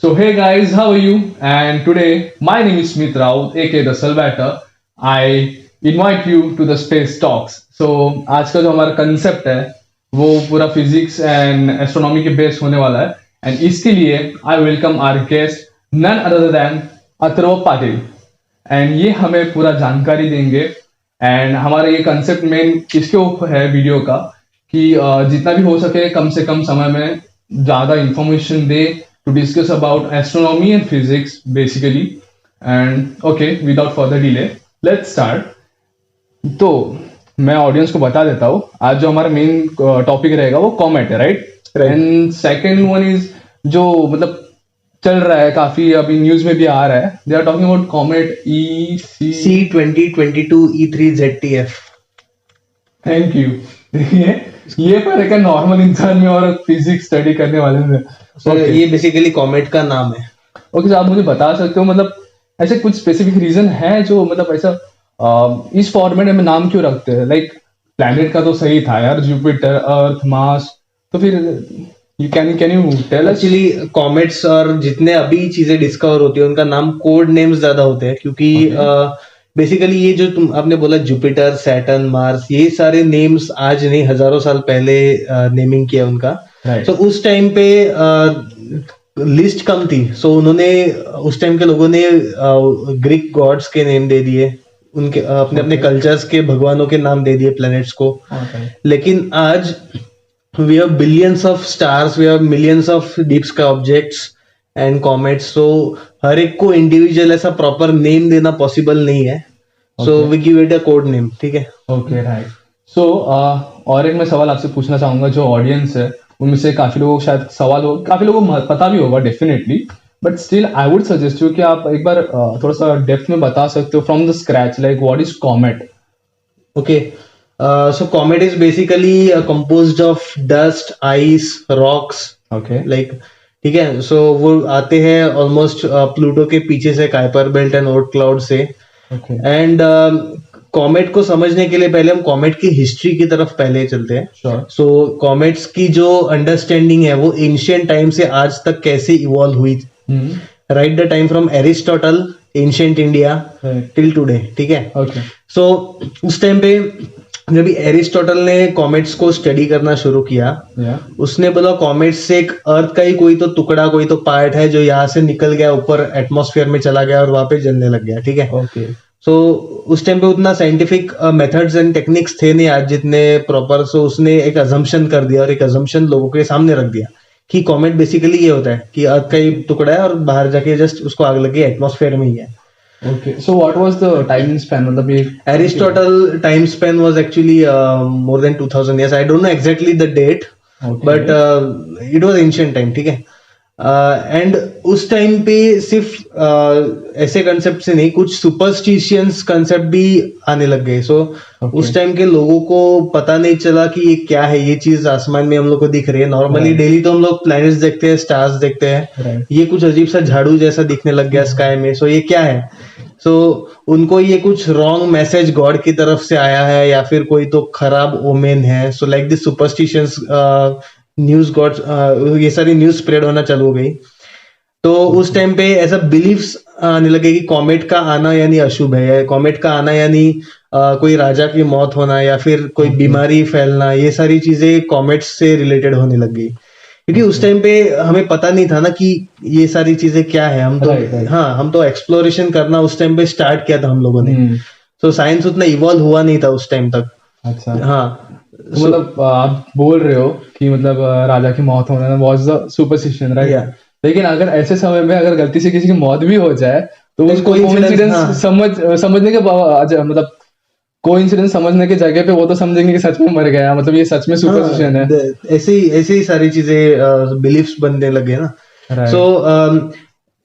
So hey guys, how are you? And today my name is Smith Raut, aka the Salvator. I invite you to the Space Talks. So आज का जो हमारा concept है वो पूरा physics and astronomy के base होने वाला है एंड इसके लिए I welcome our guest none other than Atharva Patil and ये हमें पूरा जानकारी देंगे एंड हमारा ये कंसेप्ट मेन किसके ऊपर है वीडियो का कि जितना भी हो सके कम से कम समय में ज़्यादा information they to discuss about astronomy and physics basically. And okay, without further delay, let's start. तो मैं ऑडियंस को बता देता हूँ आज जो हमारा मेन टॉपिक रहेगा वो कॉमेट है, right? And second one is जो मतलब चल रहा है काफी अभी न्यूज में भी आ रहा है, they are talking about comet C2022 E3ZTF। Thank you. ये पर एक नॉर्मल इंसान में और फिजिक्स स्टडी करने वाले में ये बेसिकली कॉमेट का नाम है। ओके सर, आप मुझे बता सकते हो मतलब ऐसे कुछ स्पेसिफिक रीजन है जो मतलब ऐसा इस फॉर्मेट में नाम क्यों रखते हैं? लाइक प्लैनेट का तो सही था यार, जुपिटर, अर्थ, मार्स, तो फिर can you tell us? Actually comets और जितने अभी चीजें डिस्कवर होती है उनका नाम कोड नेम्स ज्यादा होते हैं क्योंकि बेसिकली ये जो तुम आपने बोला जुपिटर, सैटर्न, मार्स, ये सारे नेम्स आज नहीं हजारों साल पहले नेमिंग किया उनका। तो उस टाइम पे लिस्ट कम थी, सो उन्होंने उस टाइम के लोगों ने ग्रीक गॉड्स के नेम दे दिए, उनके अपने अपने कल्चर्स के भगवानों के नाम दे दिए प्लैनेट्स को। लेकिन आज we have billions of stars, we have millions of deep sky objects and comets, so हर एक को इंडिविजुअल ऐसा प्रॉपर नेम देना पॉसिबल नहीं है, so we give it a code name. ठीक है, ओके, राइट। सो और एक मैं सवाल आपसे पूछना चाहूंगा, जो ऑडियंस है उनमें से काफी लोगों को शायद सवाल हो, काफी लोगों को पता भी होगा definitely, but still I would suggest you कि आप एक बार थोड़ा सा डेप्थ में बता सकते हो from the scratch, like what is comet? Okay, so comet is basically composed of dust, ice, rocks. Okay, like ठीक है, सो वो आते हैं ऑलमोस्ट प्लूटो के पीछे से, Kuiper belt and Oort cloud से। एंड कॉमेट को समझने के लिए पहले हम कॉमेट की हिस्ट्री की तरफ पहले चलते हैं। सो कॉमेट्स की जो अंडरस्टैंडिंग है वो एंशिएंट टाइम से आज तक कैसे इवॉल्व हुई, right the time from Aristotle, ancient India till today. ठीक है, सो उस टाइम पे जब एरिस्टोटल ने कॉमेट्स को स्टडी करना शुरू किया, उसने बोला कॉमेट्स से एक अर्थ का ही कोई तो टुकड़ा, कोई तो पार्ट है जो यहाँ से निकल गया, ऊपर एटमॉस्फेयर में चला गया और वहां पे जलने लग गया। ठीक है, सो उस टाइम पे उतना साइंटिफिक मेथड्स एंड टेक्निक्स थे नहीं आज जितने प्रॉपर, सो उसने एक अजम्पशन कर दिया और एक अजम्पशन लोगों के सामने रख दिया कि कॉमेट बेसिकली ये होता है कि अर्थ का ही टुकड़ा है और बाहर जाके जस्ट उसको आग लगी, एटमॉस्फेयर में ही है। Okay, so what was the time span? मतलब ये Aristotle time span was actually more than 2000 years. I don't know exactly the date, but it was ancient time. ठीक है, एंड उस टाइम पे सिर्फ ऐसे कंसेप्ट से नहीं, कुछ सुपरस्टिशियंस कंसेप्ट भी आने लग गए। सो उस टाइम के लोगों को पता नहीं चला कि ये क्या है, ये चीज आसमान में हम लोग को दिख रही है। नॉर्मली डेली तो हम लोग प्लैनेट्स देखते हैं, स्टार्स देखते हैं, ये कुछ अजीब सा झाड़ू जैसा दिखने लग गया स्काई में, सो ये क्या है? सो उनको ये कुछ रॉन्ग मैसेज गॉड की तरफ से आया है या फिर कोई तो खराब ओमेन है। So like this superstitions news God, ये सारी न्यूज स्प्रेड होना चालू हो गई। तो उस टाइम पे ऐसा बिलीव्स आने लगे कि कॉमेट का आना यानी अशुभ है, कॉमेट का आना यानी कोई राजा की मौत होना या फिर कोई बीमारी फैलना, ये सारी चीजें कॉमेट्स से रिलेटेड होने लग गई। क्योंकि उस टाइम पे हमें पता नहीं था ना कि ये सारी चीजें क्या है। हम तो हाँ, हम तो एक्सप्लोरेशन करना उस टाइम पे स्टार्ट किया था हम लोगों ने। तो साइंस उतना इवॉल्व हुआ नहीं था उस टाइम तक। अच्छा, हाँ, मतलब आप बोल रहे हो कि मतलब राजा की मौत होना वाज द सुपरस्टिशन, राइट? लेकिन अगर ऐसे समय में अगर गलती से किसी की मौत भी हो जाए तो उसको कोइंसिडेंस समझने के मतलब कोइंसिडेंस समझने की जगह पे वो तो समझेंगे कि सच में मर गया, मतलब ये सच में सुपरस्टिशन है। ऐसे ही सारी चीजें बिलीफ्स बनने लगे ना। सो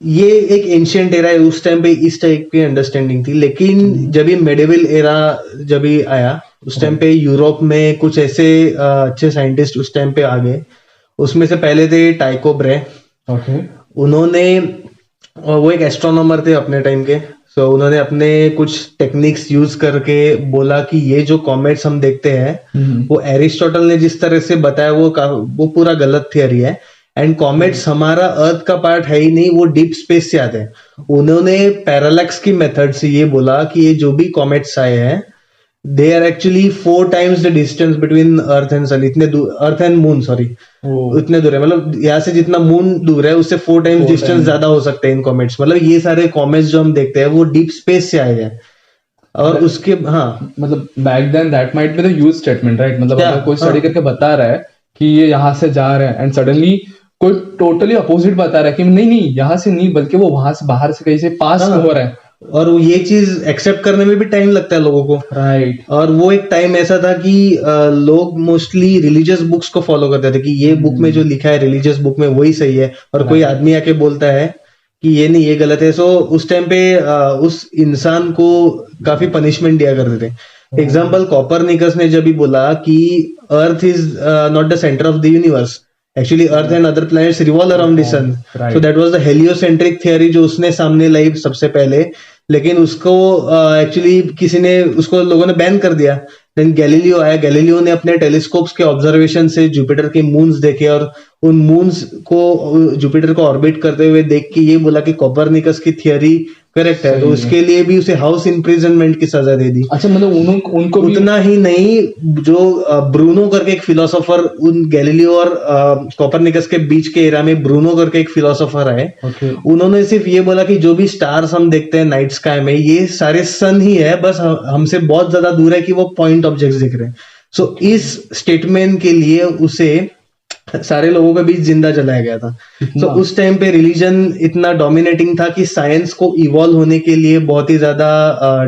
ये एक एंशिएंट एरा है, उस टाइम पे इस टाइप की अंडरस्टैंडिंग थी। लेकिन जब ये मेडिवल एरा जब ये आया, उस टाइम पे यूरोप में कुछ ऐसे अच्छे साइंटिस्ट उस टाइम पे आ गए। उसमें से पहले थे टाइको ब्रे। उन्होंने, वो एक एस्ट्रोनॉमर थे अपने टाइम के। सो उन्होंने अपने कुछ टेक्निक्स यूज करके बोला कि ये जो कॉमेट्स हम देखते हैं वो एरिस्टोटल ने जिस तरह से बताया वो पूरा गलत थियरी है। एंड कॉमेट्स हमारा अर्थ का पार्ट है ही नहीं, वो डीप स्पेस से आते हैं। उन्होंने पैरालैक्स की मेथड से ये बोला कि ये जो भी कॉमेट्स आए हैं they are actually 4 times the distance between earth and sun, इतने दूर, अर्थ एंड मून सॉरी, इतने दूर है, मतलब यहाँ से जितना मून दूर है उससे 4 times 4 डिस्टेंस times. ज्यादा हो सकते हैं इन कॉमेट्स। मतलब ये सारे कॉमेट्स जो हम देखते हैं वो डीप स्पेस से आए हैं। और उसके हाँ मतलब back then that might be the huge statement, right? मतलब Yeah, अगर कोई स्टडी हाँ. करके बता रहा है कि ये यहाँ से जा रहे हैं एंड सडनली कोई टोटली अपोजिट बता रहा है कि नहीं नहीं यहाँ से नहीं बल्कि वो वहां से बाहर से कहीं से पास हाँ. हो रहा है, और ये चीज एक्सेप्ट करने में भी टाइम लगता है लोगों को। राइट? और वो एक टाइम ऐसा था कि लोग मोस्टली रिलीजियस बुक्स को फॉलो करते थे कि ये बुक में जो लिखा है रिलीजियस बुक में वही सही है, और कोई आदमी आके बोलता है कि ये नहीं ये गलत है। सो उस टाइम पे उस इंसान को काफी पनिशमेंट दिया करते थे। एग्जाम्पल कॉपरनिकस ने जब भी बोला कि Earth is not the centre of the universe, actually Earth and other planets revolve around the sun, Right. So that was the heliocentric theory जो उसने सामने लाई सबसे पहले। लेकिन उसको एक्चुअली किसी ने उसको लोगों ने बैन कर दिया। देन गैलीलियो आया, गैलीलियो ने अपने टेलीस्कोप्स के ऑब्जर्वेशन से जुपिटर के मून्स देखे और उन मून्स को जुपिटर को ऑर्बिट करते हुए देख के ये बोला कि कॉपरनिकस की थियरी करेक्ट है, तो सही है। उसके लिए भी उसे हाउस इम्प्रिजनमेंट की सजा दे दी। अच्छा, मतलब उनको भी उतना ही नहीं, जो ब्रूनो करके एक फिलोसोफर उन गैलीलियो और कॉपरनिकस के बीच के एरा में ब्रूनो करके एक फिलोसोफर है, ओके, उन्होंने सिर्फ ये बोला कि जो भी स्टार्स हम देखते हैं नाइट स्काई में ये सारे सन ही है, बस हमसे बहुत ज्यादा दूर है कि वो पॉइंट ऑब्जेक्ट्स दिख रहे हैं। सो इस स्टेटमेंट के लिए उसे सारे लोगों के बीच जिंदा जलाया गया था। तो उस टाइम पे रिलीजन इतना डोमिनेटिंग था कि साइंस को इवॉल्व होने के लिए बहुत ही ज्यादा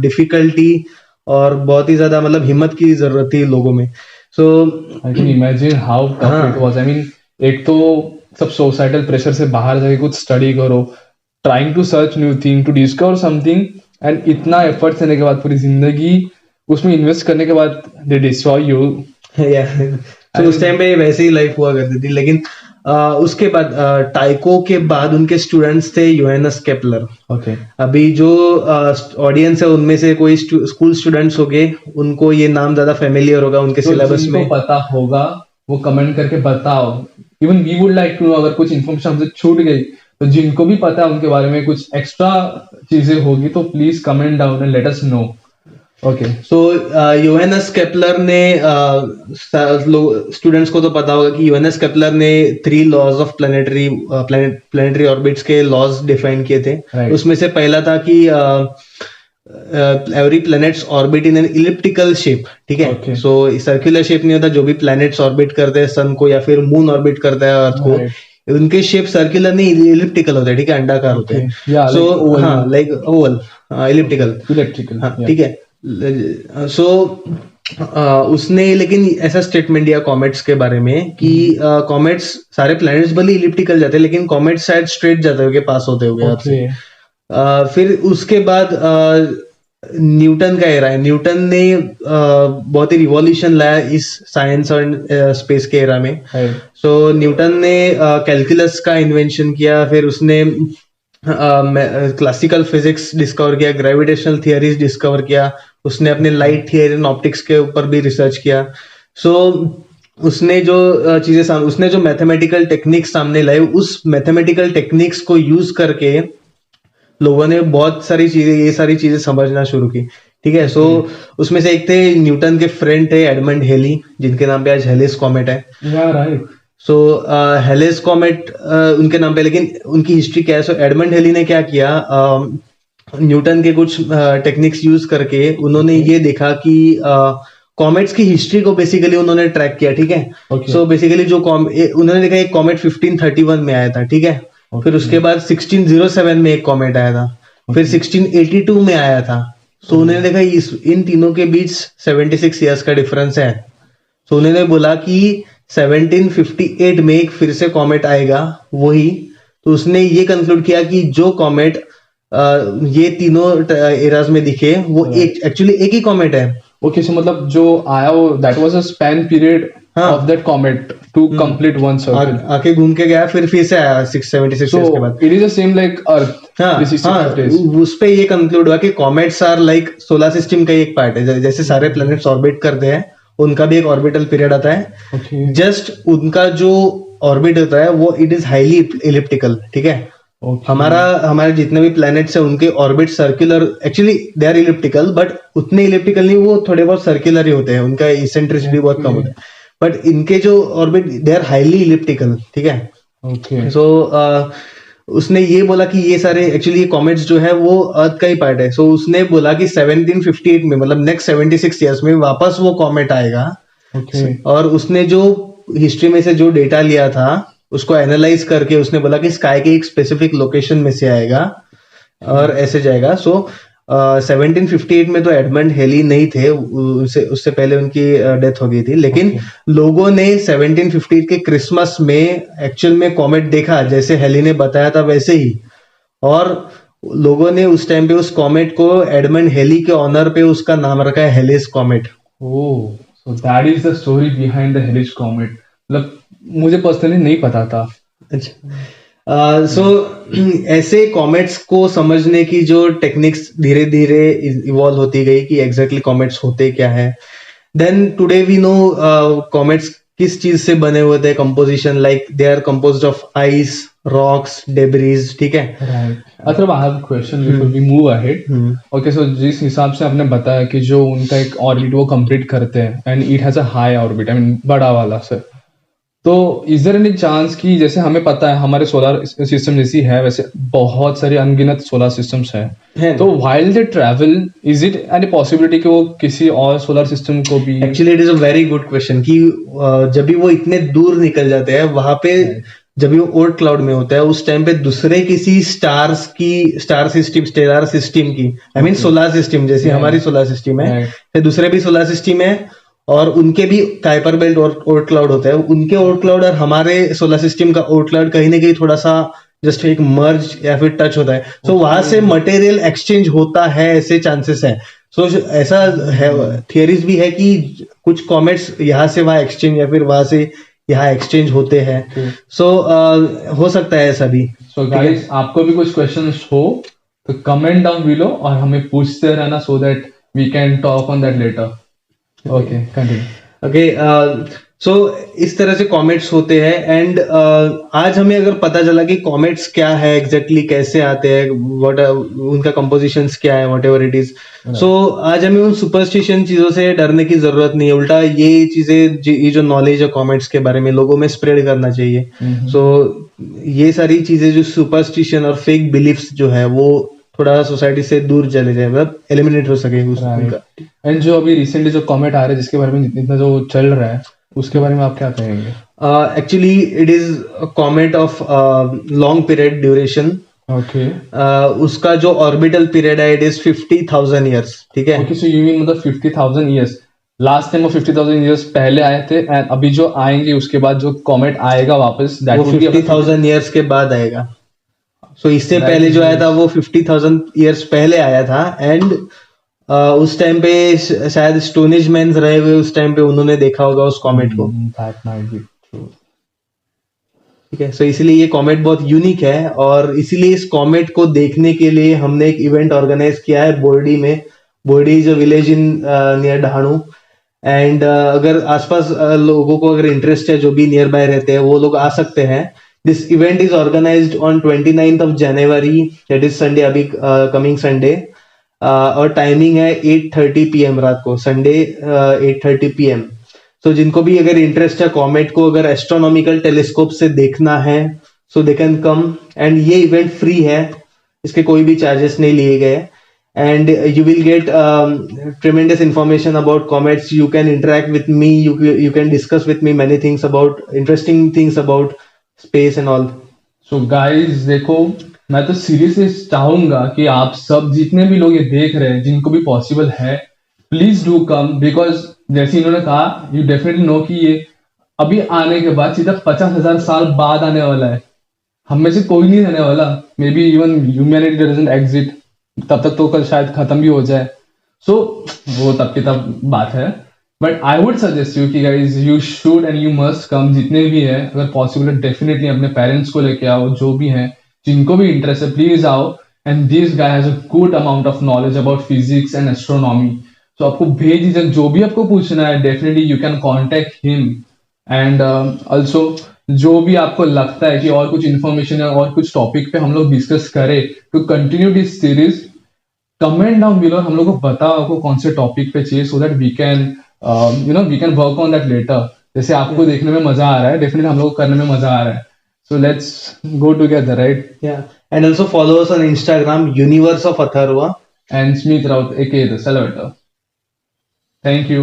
डिफिकल्टी और बहुत ही ज्यादा मतलब हिम्मत की जरूरत थी लोगों में। So I can imagine how tough it was. I mean, एक तो सब सोसाइटल प्रेशर से बाहर जाके कुछ स्टडी करो, trying to search new thing, to discover something, and इतना एफर्ट देने के बाद पूरी जिंदगी उसमें इन्वेस्ट करने के बाद दे डिस्ट्रॉय यू। तो उस टाइम पे वैसे ही लाइफ हुआ करती थी। लेकिन उसके बाद टाइको के बाद उनके स्टूडेंट्स थे योहानस केपलर। ओके, अभी जो ऑडियंस है उनमें से कोई स्कूल स्टूडेंट्स हो गए, उनको ये नाम ज्यादा फेमिलियर होगा उनके सिलेबस में। पता होगा वो कमेंट करके बताओ। Even we would like to know, अगर कुछ इन्फॉर्मेशन हमसे छूट गई तो जिनको भी पता है उनके बारे में कुछ एक्स्ट्रा चीजें होगी तो please comment down and let us know. Okay, so Johannes Kepler ने स्टूडेंट्स को तो पता होगा कि योहानस केपलर ने 3 लॉज ऑफ प्लेनेटरी ऑर्बिट्स के लॉज डिफाइन किए थे। Right. उसमें से पहला था कि every planets orbit in an elliptical shape, ठीक है। Okay. सो सर्कुलर शेप नहीं होता, जो भी प्लैनेट्स ऑर्बिट करते हैं सन को या फिर मून ऑर्बिट करता है अर्थ को, Right. उनके शेप सर्कुलर नहीं इलिप्टिकल होते हैं, ठीक है, अंडाकार होते हैं। Yeah, सो like oval. हाँ, लाइक ओवल, इलिप्टिकल, इलेक्ट्रिकल, हाँ, ठीक है। सो उसने लेकिन ऐसा स्टेटमेंट दिया कॉमेट्स के बारे में कि कॉमेट्स सारे प्लैनेट्स भले इलिप्टिकल जाते हैं लेकिन कॉमेट्स शायद स्ट्रेट जाते होंगे पास होते होंगे आपसे। फिर उसके बाद न्यूटन का एरा है। न्यूटन ने बहुत ही रिवॉल्यूशन लाया इस साइंस और स्पेस के एरा में। सो न्यूटन ने कैलकुलस का इन्वेंशन किया, फिर उसने क्लासिकल फिजिक्स डिस्कवर किया, ग्रेविटेशनल थियरीज डिस्कवर किया, उसने अपने लाइट थियरी एंड ऑप्टिक्स के ऊपर भी रिसर्च किया। सो उसने जो उसने जो मैथमेटिकल टेक्निक्स सामने लाए, उस मैथमेटिकल टेक्निक्स को यूज करके लोगों ने बहुत सारी चीजें, ये सारी चीजें समझना शुरू की, ठीक है। सो उसमें से एक थे न्यूटन के फ्रेंड थे एडमंड हेली, जिनके नाम पे आज हेलिस कॉमेट है। राइट। सो हेलिस कॉमेट उनके नाम पे, लेकिन उनकी हिस्ट्री क्या है? सो एडमंड हेली ने क्या किया, न्यूटन के कुछ टेक्निक्स यूज करके उन्होंने ये देखा कि कॉमेट्स की हिस्ट्री को बेसिकली उन्होंने ट्रैक किया, ठीक है। सो बेसिकली जो उन्होंने देखा एक कॉमेट 1531 में आया था, ठीक है। फिर उसके बाद 1607 में एक कॉमेट आया था, फिर 1682 में आया था। सो उन्होंने देखा इन तीनों के बीच 76 ईयर्स का डिफरेंस है। सो उन्होंने बोला कि 1758 में एक फिर से कॉमेट आएगा वही। तो उसने ये कंक्लूड किया कि जो कॉमेट ये तीनों एराज में दिखे वो एक्चुअली एक ही कॉमेट है। ओके, सो मतलब जो आया वो that was a span period of that comet to complete one circle. आके घूम के गया, फिर से आया 676 ईयर्स के बाद। It is the same like Earth. उस पे ये कंक्लूड हुआ कि comets are like solar system का एक पार्ट है। जैसे सारे प्लैनेट्स ऑर्बिट करते हैं, उनका भी एक ऑर्बिटल पीरियड आता है। जस्ट उनका जो ऑर्बिट होता है वो इट इज हाईली इलिप्टिकल, ठीक है। Okay. हमारे जितने भी प्लैनेट्स है उनके orbit circular, actually they are elliptical but उतने इलिप्टिकल नहीं, वो थोड़े बहुत सर्कुलर ही होते हैं, उनका इसेंट्रिसिटी बहुत कम होता है, बट इनके जो orbit they are highly elliptical, ठीक है। Okay. सो उसने ये बोला कि ये सारे एक्चुअली ये कॉमेट्स जो है वो अर्थ का ही पार्ट है। सो उसने बोला कि 1758 में, मतलब नेक्स्ट 76 ईयर्स में वापस वो कॉमेट आएगा। Okay. और उसने जो हिस्ट्री में से जो डेटा लिया था उसको एनालाइज करके उसने बोला कि स्काई के एक स्पेसिफिक लोकेशन में से आएगा और ऐसे जाएगा। सो 1758 में तो एडमंड हेली नहीं थे, उससे पहले उनकी डेथ हो गई थी, लेकिन लोगों ने 1758 के क्रिसमस में एक्चुअल में कॉमेट देखा, जैसे हेली ने बताया था वैसे ही। और लोगों ने उस टाइम पे उस कॉमेट को एडमंड हेली के ऑनर पे उसका नाम रखा है हेलिस comet. Oh, so that is the story behind the Hellish comet. मतलब मुझे पर्सनली नहीं पता था। अच्छा, सो ऐसे कॉमेट्स को समझने की जो टेक्निक्स धीरे धीरे इवॉल्व होती गई कि एग्जैक्टली कॉमेट्स होते क्या है। Then today we know comets किस चीज से बने हुए थे, composition like they are composed of ice, rocks, debris, ठीक है। अच्छा, I have question before we move ahead. Okay, so जिस हिसाब से आपने बताया कि जो उनका एक ऑर्बिट वो कंप्लीट करते हैं and it has a high orbit, I mean बड़ा वाला से, तो इज देयर एनी चांस कि जैसे हमें पता है हमारे सोलर सिस्टम जैसी है वैसे बहुत सारे अनगिनत सोलर सिस्टम्स हैं, तो while they travel is it any possibility कि वो किसी और सोलर सिस्टम को भी? Actually it is a very good question कि जब भी वो इतने दूर निकल जाते हैं वहां पे, जब भी वो ओर्ट क्लाउड में होता है उस टाइम पे दूसरे किसी स्टार सिस्टम, स्टेलर सिस्टम की, आई मीन सोलर सिस्टम जैसे हमारी सोलर सिस्टम है, फिर दूसरे भी सोलर सिस्टम है और उनके भी काइपर बेल्ट और ओर्ट क्लाउड होता है। उनके ओर्ट क्लाउड और हमारे सोलर सिस्टम का ओर्ट क्लाउड कहीं ना कहीं थोड़ा सा जस्ट एक मर्ज या फिर टच होता है। सो वहां से मटेरियल एक्सचेंज होता है, ऐसे चांसेस है। सो ऐसा है, थियरीज भी है कि कुछ कॉमेट्स यहाँ से वहां एक्सचेंज या फिर वहां से यहाँ एक्सचेंज होते हैं। सो हो सकता है ऐसा भी। सो गाइस, आपको भी कुछ क्वेश्चंस हो तो कमेंट डाउन बिलो और हमें पूछते रहना, so that we can talk on that later. Okay, continue. Okay, so इस तरह से कॉमेट्स होते हैं एंड आज हमें अगर पता चला कि कॉमेट्स क्या है एग्जैक्टली, कैसे आते हैं, व्हाट उनका कंपोजिशंस क्या है, व्हाट एवर इट इज, सो आज हमें उन सुपरस्टिशन चीजों से डरने की जरूरत नहीं है। उल्टा ये चीजें, ये जो नॉलेज है कॉमेट्स के बारे में लोगों में स्प्रेड करना चाहिए। सो ये सारी चीजें जो सुपरस्टिशन और फेक बिलीफ्स जो है वो थोड़ा सोसाइटी से दूर चले जाए, मतलब एलिमिनेट हो सके उनका। एंड जो अभी रिसेंटली जो कॉमेट आ रहा है जिसके बारे में इतना जो चल रहा है उसके बारे में आप क्या कहेंगे? Actually it is comet of long period duration. Okay, उसका जो ऑर्बिटल पीरियड है इट इज 50,000 ईयर्स, ठीक है। ओके, सो यू मीन मतलब 50,000 ईयर्स लास्ट टाइम वो 50,000 ईयर्स पहले आए थे एंड अभी जो आएंगे उसके बाद जो कॉमेट आएगा वापस दैट वो 50,000 ईयर्स के बाद आएगा। सो इससे पहले जो आया था वो 50,000 ईयर्स पहले आया था एंड उस टाइम पे शायद स्टोनेज मैन्स रहे हुए उस टाइम पे उन्होंने देखा होगा उस कॉमेट को। दैट माइट बी ट्रू, ठीक है। सो इसलिए ये कॉमेट बहुत यूनिक है और इसीलिए इस कॉमेट को देखने के लिए हमने एक इवेंट ऑर्गेनाइज किया है बोर्डी में। Bordi is a village in near Dahanu and अगर आसपास लोगों को अगर इंटरेस्ट है, जो भी नियर बाय रहते हैं वो लोग आ सकते हैं। This event is organised on 29th of January, that is Sunday, अभी कमिंग संडे, और टाइमिंग है 8:30 PM रात को, संडे 8:30 PM। सो जिनको भी अगर इंटरेस्ट है कॉमेट को अगर एस्ट्रोनॉमिकल टेलीस्कोप से देखना है सो दे कैन कम एंड ये इवेंट फ्री है, इसके कोई भी चार्जेस नहीं लिए गए and you will get tremendous information about comets. You can interact with me, you can discuss with me many things about interesting things about space and all. So guys, देखो मैं तो सीरियसली चाहूंगा कि आप सब जितने भी लोग ये देख रहे हैं जिनको भी पॉसिबल है प्लीज डू कम, बिकॉज जैसे इन्होंने कहा यू डेफिनेटली नो कि ये अभी आने के बाद सीधा 50,000 साल बाद आने वाला है। हम में से कोई नहीं रहने वाला, may be even humanity doesn't exist, तब तक तो कल शायद खत्म भी हो जाए। सो वो तब की तब बात है, but I would suggest you कि guys you should and you must come, जितने भी है अगर पॉसिबल है डेफिनेटली अपने पेरेंट्स को लेके आओ, जो भी है जिनको भी इंटरेस्ट है प्लीज आओ। And this guy has a good amount of knowledge about physics and astronomy, so आपको भेज दीजिए, जो भी आपको पूछना है definitely you can contact him. And also जो भी आपको लगता है कि और कुछ इन्फॉर्मेशन है और कुछ टॉपिक पे हम लोग डिस्कस करें to continue this series, comment down below, हम लोग को बताओ आपको कौन से टॉपिक पे चाहिए, so that we can we can work on that later. जैसे आपको देखने में मजा आ रहा है, डेफिनेटली हम लोग को करने में मजा आ रहा है. So let's go together, right? Yeah. And also follow us on Instagram, Universe of Atharva. And Smith Raut, aka the Salvator. Thank you.